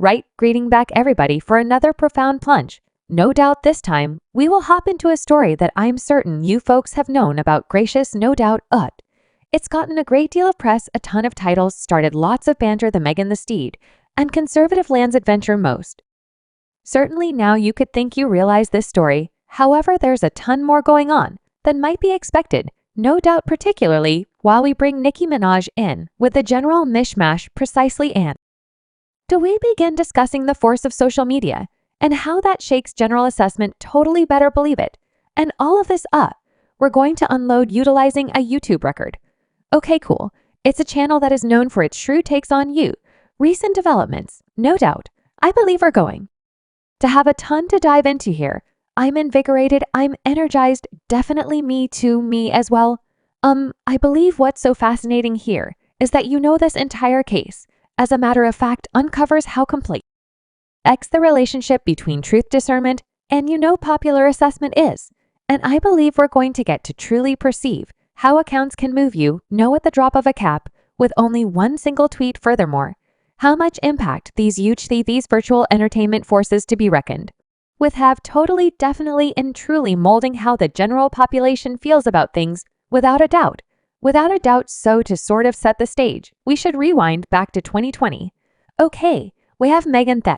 right? Greeting back everybody for another profound plunge. No doubt this time, we will hop into a story that I'm certain you folks have known about. Gracious, no doubt, It's gotten a great deal of press, a ton of titles, started lots of banter, the Megan the Steed, and conservative lands adventure most. Certainly now you could think you realize this story, however there's a ton more going on than might be expected, no doubt, particularly while we bring Nicki Minaj in with the general mishmash. Precisely, and do we begin discussing the force of social media and how that shakes general assessment? Totally, better believe it. And all of this we're going to unload utilizing a YouTube record. Okay, cool. It's a channel that is known for its shrewd takes on recent developments, no doubt. I believe we're going to have a ton to dive into here. I'm invigorated, I'm energized, definitely me too, me as well. I believe what's so fascinating here is that this entire case, as a matter of fact, uncovers how complex the relationship between truth discernment and popular assessment is. And I believe we're going to get to truly perceive how accounts can move at the drop of a cap with only one single tweet. Furthermore, how much impact these virtual entertainment forces to be reckoned with have totally, definitely, and truly molding how the general population feels about things, without a doubt. So to sort of set the stage, we should rewind back to 2020. Okay, we have Megan the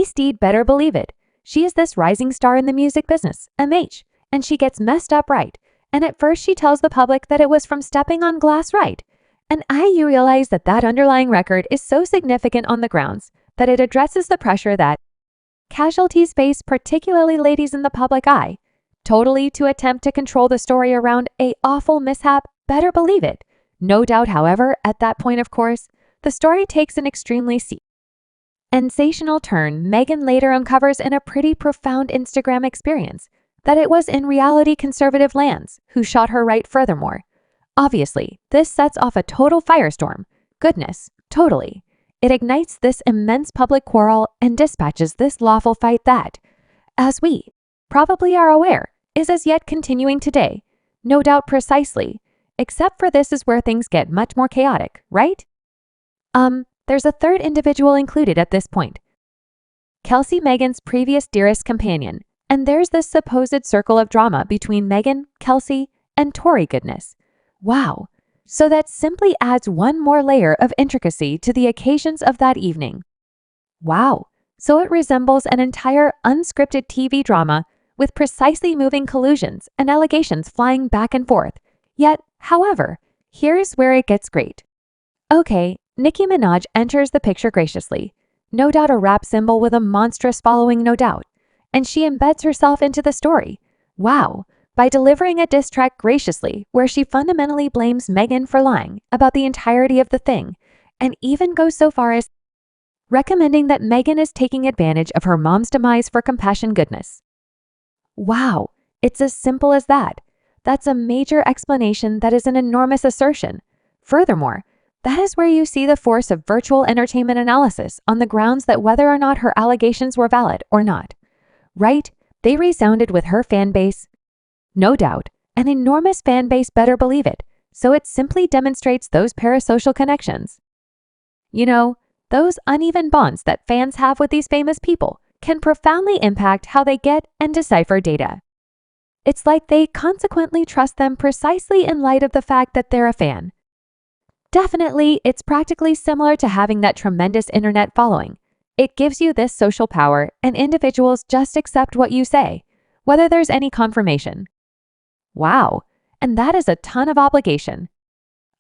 Steed, better believe it. She is this rising star in the music business, MH, and she gets messed up, right? And at first she tells the public that it was from stepping on glass, right? And you realize that underlying record is so significant on the grounds that it addresses the pressure that casualties face, particularly ladies in the public eye, totally to attempt to control the story around a awful mishap, better believe it. No doubt, however, at that point, of course, the story takes an extremely sensational turn. Megan later uncovers in a pretty profound Instagram experience that it was in reality conservative lands who shot her, right? Furthermore, obviously, this sets off a total firestorm. Goodness, totally. It ignites this immense public quarrel and dispatches this lawful fight that, as we probably are aware, is as yet continuing today. No doubt, precisely. Except for this is where things get much more chaotic, right? There's a third individual included at this point. Kelsey, Megan's previous dearest companion. And there's this supposed circle of drama between Megan, Kelsey, and Tory. Goodness. Wow. So that simply adds one more layer of intricacy to the occasions of that evening. Wow. So it resembles an entire unscripted TV drama with precisely moving collusions and allegations flying back and forth. Yet, however, here's where it gets great. Okay, Nicki Minaj enters the picture graciously. No doubt a rap symbol with a monstrous following, no doubt. And she embeds herself into the story. Wow. By delivering a diss track graciously, where she fundamentally blames Megan for lying about the entirety of the thing, and even goes so far as recommending that Megan is taking advantage of her mom's demise for compassion. Goodness. Wow, it's as simple as that. That's a major explanation that is an enormous assertion. Furthermore, that is where you see the force of virtual entertainment analysis on the grounds that whether or not her allegations were valid or not, right? They resounded with her fan base. No doubt, an enormous fan base, better believe it. So it simply demonstrates those parasocial connections. Those uneven bonds that fans have with these famous people can profoundly impact how they get and decipher data. It's like they consequently trust them precisely in light of the fact that they're a fan. Definitely, it's practically similar to having that tremendous internet following. It gives you this social power, and individuals just accept what you say, whether there's any confirmation. Wow, and that is a ton of obligation.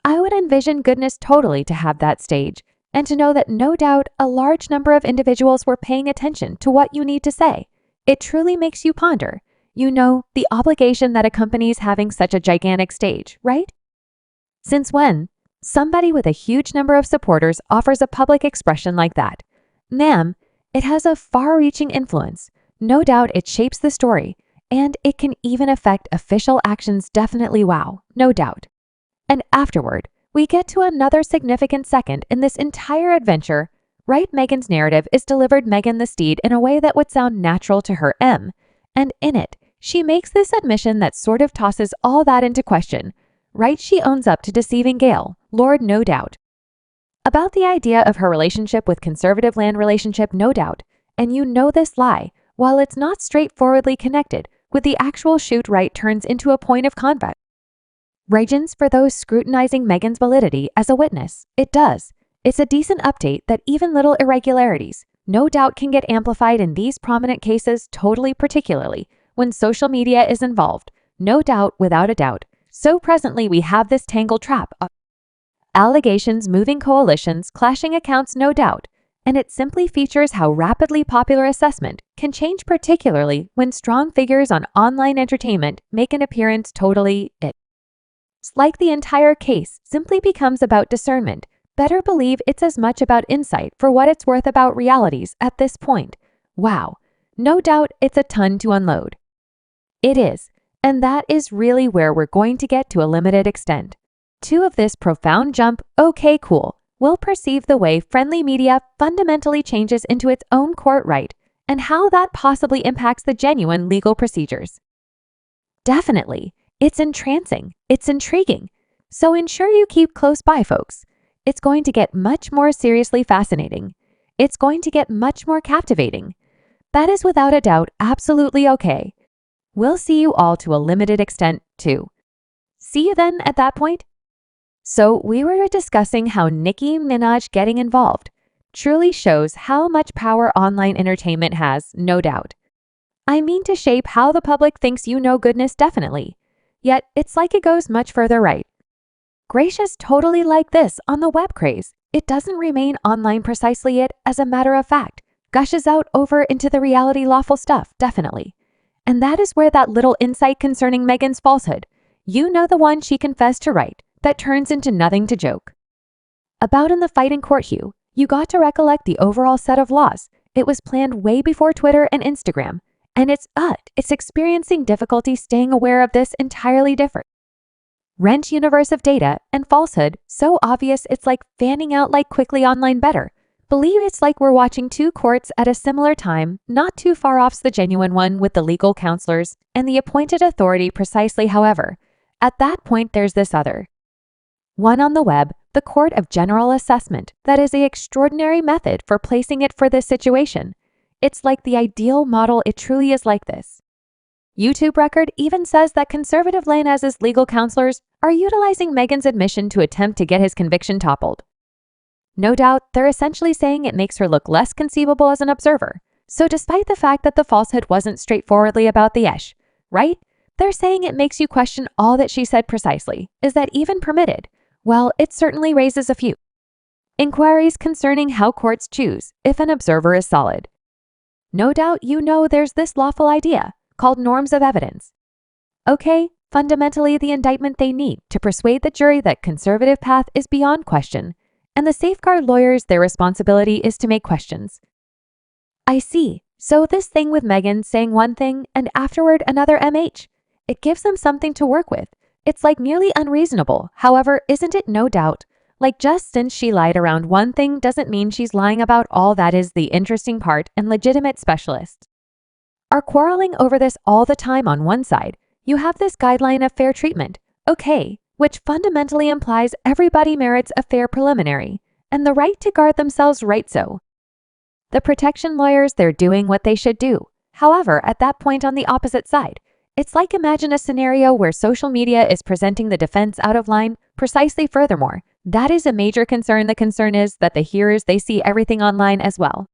I would envision goodness totally to have that stage, and to know that no doubt a large number of individuals were paying attention to what you need to say. It truly makes you ponder, the obligation that accompanies having such a gigantic stage, right? Since when somebody with a huge number of supporters offers a public expression like that, ma'am, it has a far-reaching influence. No doubt it shapes the story, and it can even affect official actions. Definitely, wow, no doubt. And afterward, we get to another significant second in this entire adventure, right? Megan's narrative is delivered Megan the Steed in a way that would sound natural to her, and in it, she makes this admission that sort of tosses all that into question, right? She owns up to deceiving Gail, Lord, no doubt. About the idea of her relationship with conservative land relationship, no doubt, and you know this lie, while it's not straightforwardly connected with the actual shoot, right, turns into a point of convex. Reasons for those scrutinizing Meghan's validity as a witness. It does. It's a decent update that even little irregularities, no doubt, can get amplified in these prominent cases, totally, particularly when social media is involved. No doubt, without a doubt. So presently we have this tangled trap of allegations, moving coalitions, clashing accounts, no doubt, and it simply features how rapidly popular assessment can change, particularly when strong figures on online entertainment make an appearance. Totally, it's like the entire case simply becomes about discernment. Better believe it's as much about insight for what it's worth about realities at this point. Wow, no doubt it's a ton to unload. It is, and that is really where we're going to get to a limited extent. Two of this profound jump, okay, cool, will perceive the way friendly media fundamentally changes into its own court right and how that possibly impacts the genuine legal procedures. Definitely, it's entrancing, it's intriguing, so ensure you keep close by, folks. It's going to get much more seriously fascinating. It's going to get much more captivating. That is without a doubt absolutely okay. We'll see you all to a limited extent too. See you then at that point. So we were discussing how Nicki Minaj getting involved truly shows how much power online entertainment has, no doubt. I mean, to shape how the public thinks, you know, goodness, definitely. Yet it's like it goes much further, right? Gracious, totally like this on the web craze. It doesn't remain online, precisely, it, as a matter of fact, gushes out over into the reality lawful stuff, definitely. And that is where that little insight concerning Meghan's falsehood, you know, the one she confessed to write, that turns into nothing to joke about in the fight in court. You got to recollect the overall set of laws. It was planned way before Twitter and Instagram, and it's experiencing difficulty staying aware of this entirely different rent universe of data and falsehood, so obvious it's like fanning out like quickly online. Better believe it's like we're watching two courts at a similar time, not too far off the genuine one with the legal counselors and the appointed authority. Precisely, however, at that point there's this other one on the web, the court of general assessment, that is the extraordinary method for placing it for this situation. It's like the ideal model. It truly is like this. YouTube record even says that conservative Lanez's legal counselors are utilizing Meghan's admission to attempt to get his conviction toppled. No doubt, they're essentially saying it makes her look less conceivable as an observer. So despite the fact that the falsehood wasn't straightforwardly about the ish, right? They're saying it makes you question all that she said. Precisely. Is that even permitted? Well, it certainly raises a few inquiries concerning how courts choose if an observer is solid. No doubt, you know, there's this lawful idea called norms of evidence. Okay, fundamentally the indictment they need to persuade the jury that conservative path is beyond question, and the safeguard lawyers, their responsibility is to make questions. I see. So this thing with Meghan saying one thing and afterward another, it gives them something to work with. It's like nearly unreasonable, however, isn't it? No doubt. Like, just since she lied around one thing doesn't mean she's lying about all. That is the interesting part, and legitimate specialists are quarreling over this all the time. On one side, you have this guideline of fair treatment, okay, which fundamentally implies everybody merits a fair preliminary and the right to guard themselves, right? So the protection lawyers, they're doing what they should do. However, at that point on the opposite side, it's like, imagine a scenario where social media is presenting the defense out of line. Precisely. Furthermore, that is a major concern. The concern is that the hearers, they see everything online as well,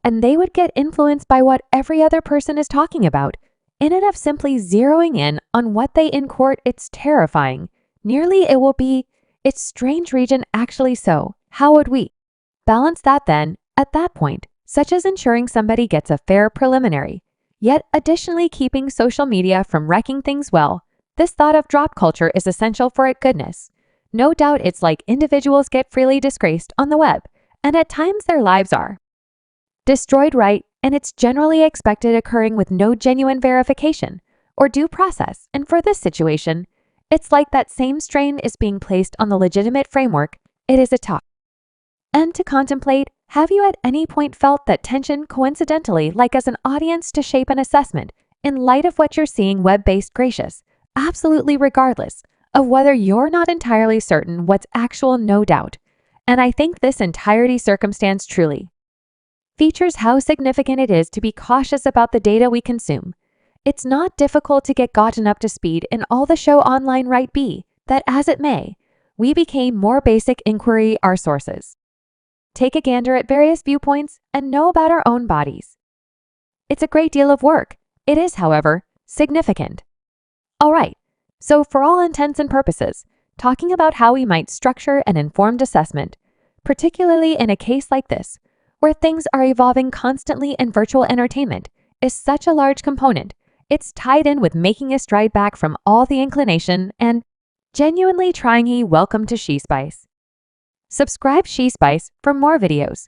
and they would get influenced by what every other person is talking about, instead of simply zeroing in on what they in court. It's terrifying. Nearly it will be, it's strange region actually. So how would we balance that then at that point, such as ensuring somebody gets a fair preliminary, yet additionally keeping social media from wrecking things? Well, this thought of drop culture is essential for it. Goodness. No doubt it's like individuals get freely disgraced on the web, and at times their lives are destroyed, right? And it's generally expected, occurring with no genuine verification or due process. And for this situation, it's like that same strain is being placed on the legitimate framework. It is a talk and to contemplate. Have you at any point felt that tension, coincidentally, like as an audience, to shape an assessment in light of what you're seeing web-based? Gracious, absolutely, regardless of whether you're not entirely certain what's actual. No doubt. and I think this entirety circumstance truly features how significant it is to be cautious about the data we consume. It's not difficult to get gotten up to speed in all the show online, right? Be that as it may, we became more basic inquiry our sources. Take a gander at various viewpoints and know about our own bodies. It's a great deal of work. It is, however, significant. All right, so for all intents and purposes, talking about how we might structure an informed assessment, particularly in a case like this, where things are evolving constantly in virtual entertainment, is such a large component. It's tied in with making a stride back from all the inclination and genuinely trying. Welcome to She Spice. Subscribe She Spice for more videos.